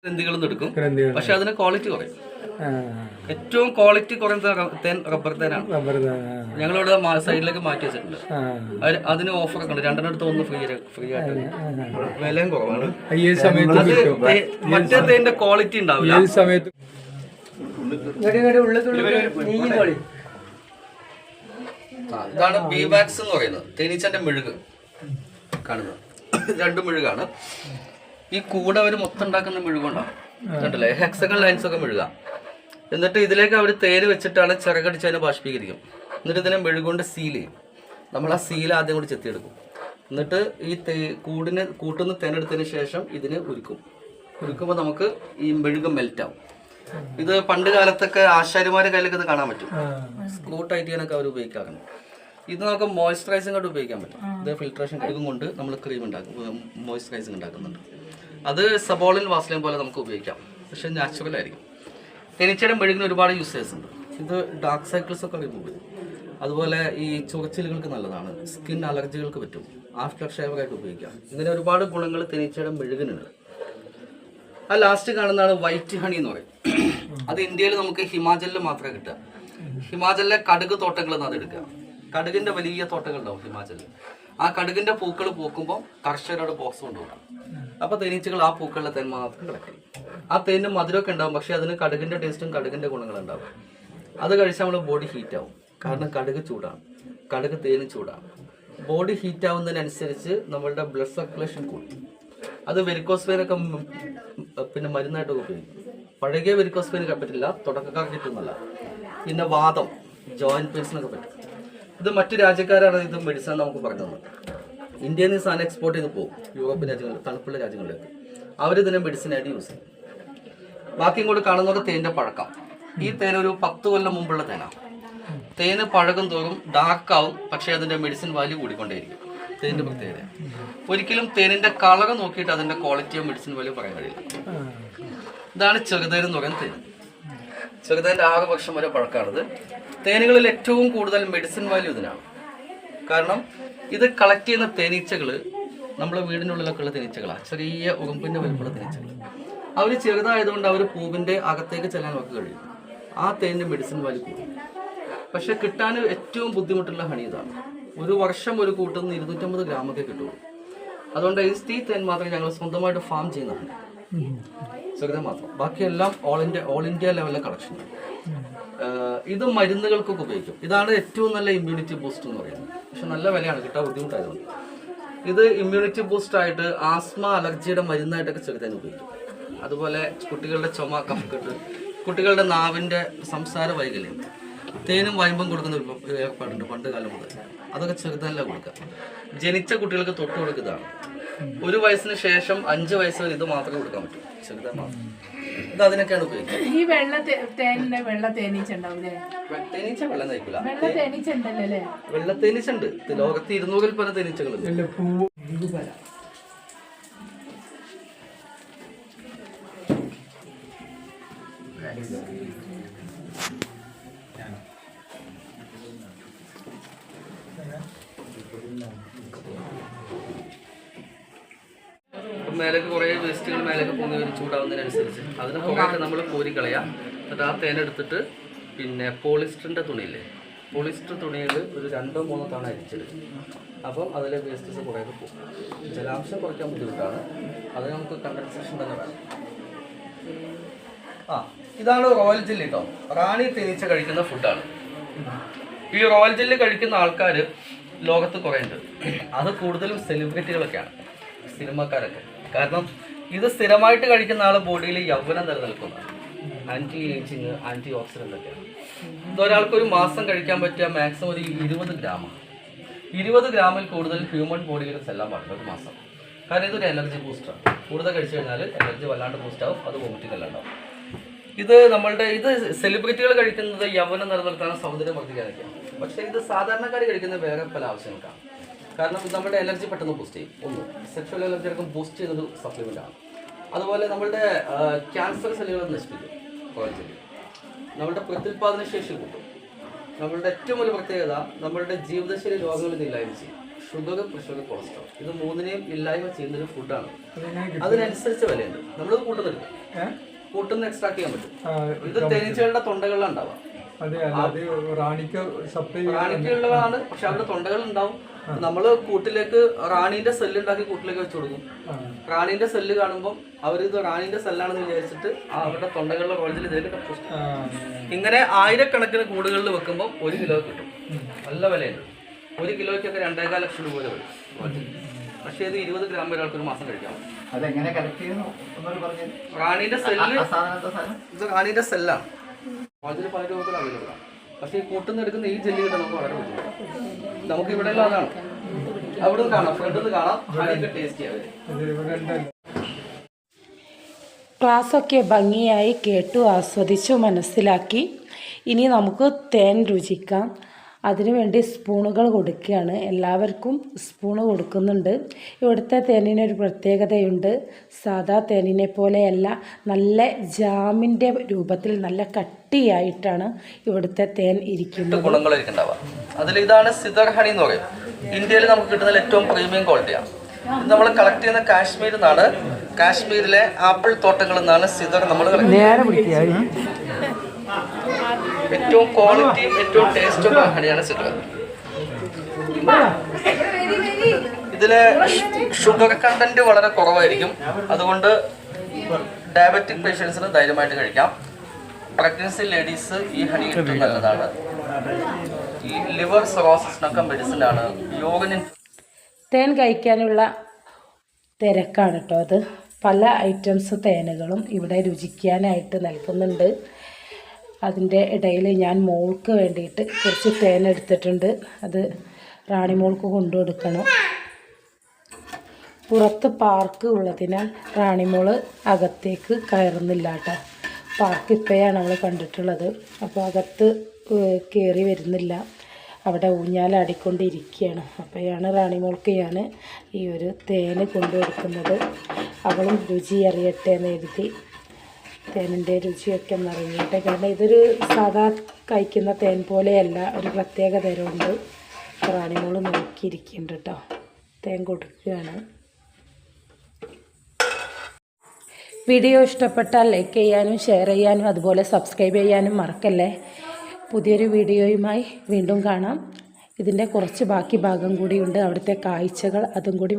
ഗ്രന്ഥികളും എടുക്കും, പക്ഷെ അതിന് ക്വാളിറ്റി കുറയും. ഏറ്റവും ക്വാളിറ്റി കുറഞ്ഞ തേൻ റബ്ബർ തേനാണ്. ഞങ്ങളിവിടെ സൈഡിലേക്ക് മാറ്റി വെച്ചിട്ടുണ്ട്. അതിന് ഓഫറൊക്കെ ഉണ്ട്, 2 എടുത്ത് 1 ഫ്രീ ആയിട്ട്. വിലയും കുറവാണ്. മറ്റേ തേന്റെ ക്വാളിറ്റി ഉണ്ടാവില്ല. ഇതാണ് ബീവാക്സ് എന്ന് പറയുന്നത്, തേനീച്ചന്റെ മെഴുക് കാണുന്നത്. 2 മെഴുകാണ്. ഈ കൂടെ അവർ മൊത്തം ഉണ്ടാക്കുന്ന മെഴുകുണ്ടാവും, കണ്ടല്ലേ? ഹെക്സഗൺ ലൈൻസ് ഒക്കെ മെഴുകാം. എന്നിട്ട് ഇതിലേക്ക് അവർ തേര് വെച്ചിട്ടാണ് ചിറകടിച്ച് അതിനെ ബാഷ്പീകരിക്കും. എന്നിട്ട് ഇതിനെ മെഴുകൊണ്ട് സീൽ ചെയ്യും. നമ്മൾ ആ സീൽ ആദ്യം കൂടി ചെത്തിയെടുക്കും. എന്നിട്ട് ഈ കൂട്ടുന്ന തേനെടുത്തതിന് ശേഷം ഇതിനെ ഉരുക്കുമ്പോൾ നമുക്ക് ഈ മെഴുക് മെൽറ്റാവും. ഇത് പണ്ട് കാലത്തൊക്കെ ആശാരിമാരുടെ കയ്യിലൊക്കെ ഇത് കാണാൻ പറ്റും. സ്ക്രൂ ടൈറ്റ് ചെയ്യാനൊക്കെ അവർ ഉപയോഗിക്കാറുണ്ട്. ഇത് നമുക്ക് മോയ്സ്ചറൈസിംഗ് ആയിട്ട് ഉപയോഗിക്കാൻ പറ്റും. ഇത് ഫിൽട്രേഷൻ കഴുകും കൊണ്ട് നമ്മൾ ക്രീം ഉണ്ടാക്കും, മോയ്സ്ചറൈസിംഗ് ഉണ്ടാക്കുന്നുണ്ട്. അത് സബോളിൻ വാസ്ലിൻ പോലെ നമുക്ക് ഉപയോഗിക്കാം, പക്ഷെ നാച്ചുറൽ ആയിരിക്കും. തേനീച്ചയുടെ മെഴുകിന് ഒരുപാട് യൂസേഴ്സ് ഉണ്ട്. ഇത് ഡാർക്ക് സർക്കിൾസ് ഒക്കെ റിമൂവ് ചെയ്യും. അതുപോലെ ഈ ചൊറിച്ചിലുകൾക്ക് നല്ലതാണ്, സ്കിൻ അലർജികൾക്ക് പറ്റും, ആഫ്റ്റർ ഷേവ് ആയിട്ട് ഉപയോഗിക്കാം. ഇങ്ങനെ ഒരുപാട് ഗുണങ്ങൾ തേനീച്ചയുടെ മെഴുകിനുണ്ട്. ആ ലാസ്റ്റ് കാണുന്നതാണ് വൈറ്റ് ഹണി എന്ന് പറയും. അത് ഇന്ത്യയിൽ നമുക്ക് ഹിമാചലിൽ മാത്രമേ കിട്ടുക. ഹിമാചലിലെ കടുക് തോട്ടങ്ങളിൽ നിന്ന് അത് എടുക്കുക. കടുകിന്റെ വലിയ തോട്ടങ്ങൾ ഉണ്ടാവും ഹിമാചലിൽ. ആ കടുകിന്റെ പൂക്കൾ പൂക്കുമ്പോൾ കർഷകരുടെ ബോക്സ് കൊണ്ടുപോകും. അപ്പൊ തേനീച്ചകൾ ആ പൂക്കളിലെ തേൻ മാത്രം കിടക്കും. ആ തേനിന് മധുരമൊക്കെ ഉണ്ടാവും, പക്ഷെ അതിന് കടുകിന്റെ ടേസ്റ്റും കടുകിന്റെ ഗുണങ്ങളുണ്ടാവും. അത് കഴിച്ചാൽ നമ്മൾ ബോഡി ഹീറ്റ് ആവും, കാരണം കടുക് ചൂടാണ്, കടുക് തേനും ചൂടാണ്. ബോഡി ഹീറ്റ് ആവുന്നതിനനുസരിച്ച് നമ്മളുടെ ബ്ലഡ് സർക്കുലേഷൻ കൂടും. അത് വെരിക്കോസ് വെയിനൊക്കെ പിന്നെ മരുന്നായിട്ടൊക്കെ ഉപയോഗിക്കും. പഴകിയ വെരിക്കോസ് വെയിൻ പറ്റില്ല, തുടക്കക്കാർക്ക് കിട്ടുന്നല്ല. പിന്നെ വാദം, ജോയിന്റ് പെയിൻസിനൊക്കെ പറ്റും. ഇത് മറ്റു രാജ്യക്കാരാണ് ഇത് മെഡിസിൻ നമുക്ക് പറഞ്ഞു തന്നത്. ഇന്ത്യയിൽ നിന്ന് സാധനം എക്സ്പോർട്ട് ചെയ്ത് പോകും യൂറോപ്യൻ രാജ്യങ്ങളിൽ, തണുപ്പുള്ള രാജ്യങ്ങളിലേക്ക്. അവരിതിനെ മെഡിസിനായിട്ട് യൂസ് ചെയ്യും. ബാക്കി ഇങ്ങോട്ട് കാണുന്നത് തേൻ്റെ പഴക്കം. ഈ തേൻ ഒരു 10 കൊല്ലം മുമ്പുള്ള തേനാണ്. തേന് പഴകം തോറും ഡാർക്കാവും, പക്ഷേ അതിൻ്റെ മെഡിസിൻ വാല്യൂ കൂടിക്കൊണ്ടേയിരിക്കും. തേനിൻ്റെ പ്രത്യേകത ഒരിക്കലും തേനിൻ്റെ കളർ നോക്കിയിട്ട് അതിൻ്റെ ക്വാളിറ്റിയോ മെഡിസിൻ വാല്യൂ പറയാൻ കഴിയില്ല. ഇതാണ് ചെറുതേൻ എന്ന് പറയുന്ന തേൻ. ചെറുതേൻ്റെ 6 വർഷം വരെ പഴക്കമാണിത്. തേനുകളിൽ ഏറ്റവും കൂടുതൽ മെഡിസിൻ വാല്യൂ ഇതിനാണ്. കാരണം ഇത് കളക്ട് ചെയ്യുന്ന തേനീച്ചകൾ നമ്മുടെ വീടിനുള്ളിലൊക്കെ ഉള്ള തേനീച്ചകളാണ്. ചെറിയ ഉറുമ്പിൻ്റെ വലുപ്പമുള്ള തേനീച്ചകൾ. അവർ ചെറുതായതുകൊണ്ട് അവർ പൂവിൻ്റെ അകത്തേക്ക് ചെല്ലാൻ അവർക്ക് കഴിയും. ആ തേനിൻ്റെ മെഡിസിൻ വാല്യൂ കൂടും. പക്ഷെ കിട്ടാൻ ഏറ്റവും ബുദ്ധിമുട്ടുള്ള ഹണി ഇതാണ്. ഒരു വർഷം ഒരു കൂട്ടുന്ന 250 ഗ്രാമൊക്കെ കിട്ടുള്ളൂ. അതുകൊണ്ട് ഈ തേൻ മാത്രമേ ഞങ്ങൾ സ്വന്തമായിട്ട് ഫാം ചെയ്യുന്നതാണ്, ചെറുതേ മാത്രം. ബാക്കിയെല്ലാം ഓൾ ഇന്ത്യ ലെവലിലെ കളക്ഷൻ. ഇത് മരുന്നുകൾക്കൊക്കെ ഉപയോഗിക്കും. ഇതാണ് ഏറ്റവും നല്ല ഇമ്മ്യൂണിറ്റി ബൂസ്റ്റ് എന്ന് പറയുന്നത്. പക്ഷെ നല്ല വിലയാണ്, കിട്ടാൻ ബുദ്ധിമുട്ടായതുകൊണ്ട്. ഇത് ഇമ്മ്യൂണിറ്റി ബൂസ്റ്റ് ആയിട്ട് ആസ്മ അലർജിയുടെ മരുന്നായിട്ടൊക്കെ ചെറുതേൻ ഉപയോഗിക്കും. അതുപോലെ കുട്ടികളുടെ ചുമ, കഫക്കെട്ട്, കുട്ടികളുടെ നാവിൻ്റെ സംസാര വൈകല്യം, തേനും വയമ്പും കൊടുക്കുന്ന ഒരു ഏർപ്പാടുണ്ട് പണ്ട് കാലം മുതൽ. അതൊക്കെ ചെറുതല്ല കൊടുക്കുക. ജനിച്ച കുട്ടികൾക്ക് തൊട്ട് കൊടുക്കുന്നതാണ്. 1 വയസ്സിന് ശേഷം 5 വയസ്സ് വരെ ഇത് മാത്രമേ കൊടുക്കാൻ പറ്റൂ, ചെറുതേൻ മാത്രം. ഇത് അതിനൊക്കെയാണ് ഉപയോഗിക്കുന്നത്. ഈ വെള്ള തേനീച്ച ഉണ്ടാവില്ലേ? തേനീച്ച വെള്ളം നയിക്കില്ല. വെള്ള തേനീച്ച ഉണ്ട്. ലോകത്ത് 200-ൽ പല തേനീച്ചകളുണ്ട്. മേലേക്ക് കുറേ വേസ്റ്റുകൾ മേലേക്ക് പൊങ്ങി വരും ചൂടാവുന്നതിനനുസരിച്ച്. അതിന് കുറേയൊക്കെ നമ്മൾ കോരിക്കളയാം. എന്നിട്ട് ആ തേനെടുത്തിട്ട് പിന്നെ പോളിസ്റ്ററിൻ്റെ തുണിയില്ലേ, പോളിസ്റ്റർ തുണിയിൽ ഒരു 2-3 തവണ അരിച്ചെടുക്കും. അപ്പം അതിലെ വേസ്റ്റസ് കുറേയൊക്കെ പോകും. ജലാംശം കുറയ്ക്കാൻ ബുദ്ധിമുട്ടാണ്, അത് നമുക്ക് കണ്ടൻസേഷൻ തന്നെ വേണം. ഇതാണ് റോയൽ ജെല്ലി കേട്ടോ. റാണി തേനീച്ച കഴിക്കുന്ന ഫുഡാണ്. ഈ റോയൽ ജെല്ലി കഴിക്കുന്ന ആൾക്കാർ ലോകത്ത് കുറേ ഉണ്ട്. അത് കൂടുതലും സെലിബ്രിറ്റികളൊക്കെയാണ്, സിനിമക്കാരൊക്കെ. കാരണം ഇത് സ്ഥിരമായിട്ട് കഴിക്കുന്ന ആൾ ബോഡിയിൽ യൗവനം നിലനിൽക്കുന്നതാണ്. ആൻറ്റി ഏജിങ്, ആൻറ്റി ഓക്സിഡൻ്റ് ഒക്കെയാണ്. ഇതൊരാൾക്ക് 1 മാസം കഴിക്കാൻ പറ്റിയ മാക്സിമം ഒരു 20 ഗ്രാമാണ്. 20 ഗ്രാമിൽ കൂടുതൽ ഹ്യൂമൻ ബോഡിയിൽ ചെല്ലാൻ പാടില്ല 1 മാസം. കാരണം ഇതൊരു എനർജി ബൂസ്റ്ററാണ്. കൂടുതൽ കഴിച്ചു കഴിഞ്ഞാൽ എനർജി വല്ലാണ്ട് ബൂസ്റ്റ് ആവും, അത് വോമിറ്റിംഗ് എല്ലാം ഉണ്ടാവും. ഇത് സെലിബ്രിറ്റികൾ കഴിക്കുന്നത് യൗവനം നിലനിർത്താനും സൗന്ദര്യം വർദ്ധിക്കാനൊക്കെയാണ്. പക്ഷേ ഇത് സാധാരണക്കാർ കഴിക്കുന്നത് വേറെ പല ആവശ്യങ്ങൾക്കാണ്. കാരണം ഇത് നമ്മുടെ എനർജി പെട്ടെന്ന് ബൂസ്റ്റ് ചെയ്യും. ഒന്ന് സെക്ഷൽ എനർജി അടക്കം ബൂസ്റ്റ് ചെയ്യുന്നൊരു സപ്ലിമെൻ്റ് ആണ്. അതുപോലെ നമ്മളുടെ ക്യാൻസർ സെല്ലുകൾ നശിപ്പിക്കും റോയൽ ജെല്ലി. നമ്മളുടെ പ്രത്യുൽപാദന ശേഷി കൂട്ടും. നമ്മളുടെ ഏറ്റവും വലിയ പ്രത്യേകത നമ്മളുടെ ജീവിതശൈലി രോഗങ്ങൾ ഇല്ലായ്മ ചെയ്യും. ഷുഗർ, പ്രഷർ, കൊളസ്ട്രോൾ, ഇത് മൂന്നിനെയും ഇല്ലായ്മ ചെയ്യുന്നൊരു ഫുഡാണ്. അതിനനുസരിച്ച് വിലയുണ്ട്. നമ്മളിത് കൂട്ടുന്ന എക്സ്ട്രാക്ട് ചെയ്യാൻ പറ്റും. ഇത് തേനീച്ചകളുടെ തൊണ്ടകളിലാണ് ഉണ്ടാവുക. റാണിക്കുള്ളതാണ്, പക്ഷെ അവരുടെ തൊണ്ടകൾ ഉണ്ടാവും. നമ്മള് കൂട്ടിലേക്ക് റാണീന്റെ സെല്ല് ഉണ്ടാക്കി കൂട്ടിലേക്ക് വെച്ച് കൊടുക്കും. റാണീന്റെ സെല്ല് കാണുമ്പോൾ അവരിത് റാണീന്റെ സെല്ലാണെന്ന് വിചാരിച്ചിട്ട് അവരുടെ തൊണ്ടകളിലെ കോളേജിൽ ഇതിലേക്ക് ഡെപ്പോസിറ്റ്. ഇങ്ങനെ ആയിരക്കണക്കിന് കൂടുകളിൽ വെക്കുമ്പോൾ 1 കിലോ കിട്ടും. നല്ല വിലയുണ്ട്. 1 കിലോയ്ക്കൊക്കെ 2.25 ലക്ഷം രൂപ വരും. പക്ഷേ ഇത് 20 ഗ്രാം വരെ ആൾക്കൊരു മാസം കഴിക്കാം. റാണീന്റെ സെല്ല്, ഇത് റാണീന്റെ സെല്ലാണ്. കോളേജിൽ പല രൂപത്തിൽ അവൈലബിൾ ആണ്. പക്ഷേ ഈ കൂട്ടുന്നെടുക്കുന്ന ഈ ജെല്ലി കിട്ടാൻ നമുക്ക് വളരെ ബുദ്ധിമുട്ടാണ്. നമുക്ക് ഇവിടെ എല്ലാം അതാണ്. അവിടെ കാണാം, ഫ്രണ്ടിൽ കാണാം, അതിന്റെ ടേസ്റ്റ് ചെയ്യാം. ക്ലാസ്സൊക്കെ ഭംഗിയായി കേട്ടു ആസ്വദിച്ചു മനസ്സിലാക്കി. ഇനി നമുക്ക് തേൻ രുചിക്കാം. അതിനുവേണ്ടി സ്പൂണുകൾ കൊടുക്കുകയാണ്. എല്ലാവർക്കും സ്പൂണ് കൊടുക്കുന്നുണ്ട്. ഇവിടുത്തെ തേനിനൊരു പ്രത്യേകതയുണ്ട്. സാധാ തേനിനെ പോലെയല്ല, നല്ല ജാമിൻ്റെ രൂപത്തിൽ നല്ല കട്ടിയായിട്ടാണ് ഇവിടുത്തെ തേൻ ഇരിക്കുന്നത്. ഗുണങ്ങളായിരിക്കുന്നുണ്ടാവുക. അതിൽ ഇതാണ് സിദർ ഹണി എന്ന് പറയും. ഇന്ത്യയിൽ നമുക്ക് കിട്ടുന്ന ഏറ്റവും പ്രീമിയം ക്വാളിറ്റിയാണ്. ഇത് നമ്മൾ കളക്ട് ചെയ്യുന്ന കാശ്മീരിൽ നിന്നാണ്. കാശ്മീരിലെ ആപ്പിൾ തോട്ടങ്ങളിൽ നിന്നാണ് സിദർ നമ്മൾ ഏറ്റവും ക്വാളിറ്റി, ഏറ്റവും ടേസ്റ്റുള്ള ഹണിയാണ് സിദർ. ഇതിലെ ഷുഗർ കണ്ടന്റ് വളരെ കുറവായിരിക്കും. അതുകൊണ്ട് ഡയബറ്റിക് പേഷ്യൻസിന് ധൈര്യമായിട്ട് കഴിക്കാം. പ്രഗ്നൻസി ലേഡീസ് ഈ ഹണി ഏറ്റവും നല്ലതാണ്. ഈ ലിവർ സിറോസിസിനൊക്കെ മെഡിസിനാണ്. യോഗനിൻ തേൻ കഴിക്കാനുള്ള തിരക്കാണ് കേട്ടോ അത്. പല ഐറ്റംസ് തേനുകളും ഇവിടെ രുചിക്കാനായിട്ട് നൽകുന്നുണ്ട്. അതിൻ്റെ ഇടയിൽ ഞാൻ മോൾക്ക് വേണ്ടിയിട്ട് കുറച്ച് തേൻ എടുത്തിട്ടുണ്ട്. അത് റാണി മോൾക്ക് കൊണ്ടു കൊടുക്കണം. പുറത്ത് പാർക്ക് ഉള്ളതിനാൽ റാണിമോൾ അകത്തേക്ക് കയറുന്നില്ല കേട്ടോ. പാർക്ക് ഇപ്പോഴാണ് നമ്മൾ കണ്ടിട്ടുള്ളത്. അപ്പോൾ അകത്ത് കയറി വരുന്നില്ല. അവിടെ ഊഞ്ഞാലാടിക്കൊണ്ടിരിക്കുകയാണ്. അപ്പോഴാണ് റാണിമോൾക്ക് ഞാൻ ഈ ഒരു തേന് കൊണ്ടു കൊടുക്കുന്നത്. അവളും രുചി അറിയട്ടെ എന്ന് എഴുതി. തേനിൻ്റെ രുചിയൊക്കെ ഒന്ന് അറിയട്ടെ. കാരണം ഇതൊരു സാധാ കഴിക്കുന്ന തേൻ പോലെയല്ല, ഒരു പ്രത്യേക തരമുണ്ട്. റാണിമോൾ നോക്കിയിരിക്കുന്നുണ്ട് കേട്ടോ. തേൻ കൊടുക്കുകയാണ്. വീഡിയോ ഇഷ്ടപ്പെട്ടാൽ ലൈക്ക് ചെയ്യാനും ഷെയർ ചെയ്യാനും അതുപോലെ സബ്സ്ക്രൈബ് ചെയ്യാനും മറക്കല്ലേ. പുതിയൊരു വീഡിയോയുമായി വീണ്ടും കാണാം. ഇതിൻ്റെ കുറച്ച് ബാക്കി ഭാഗം കൂടിയുണ്ട്, അവിടുത്തെ കാഴ്ചകൾ, അതും കൂടി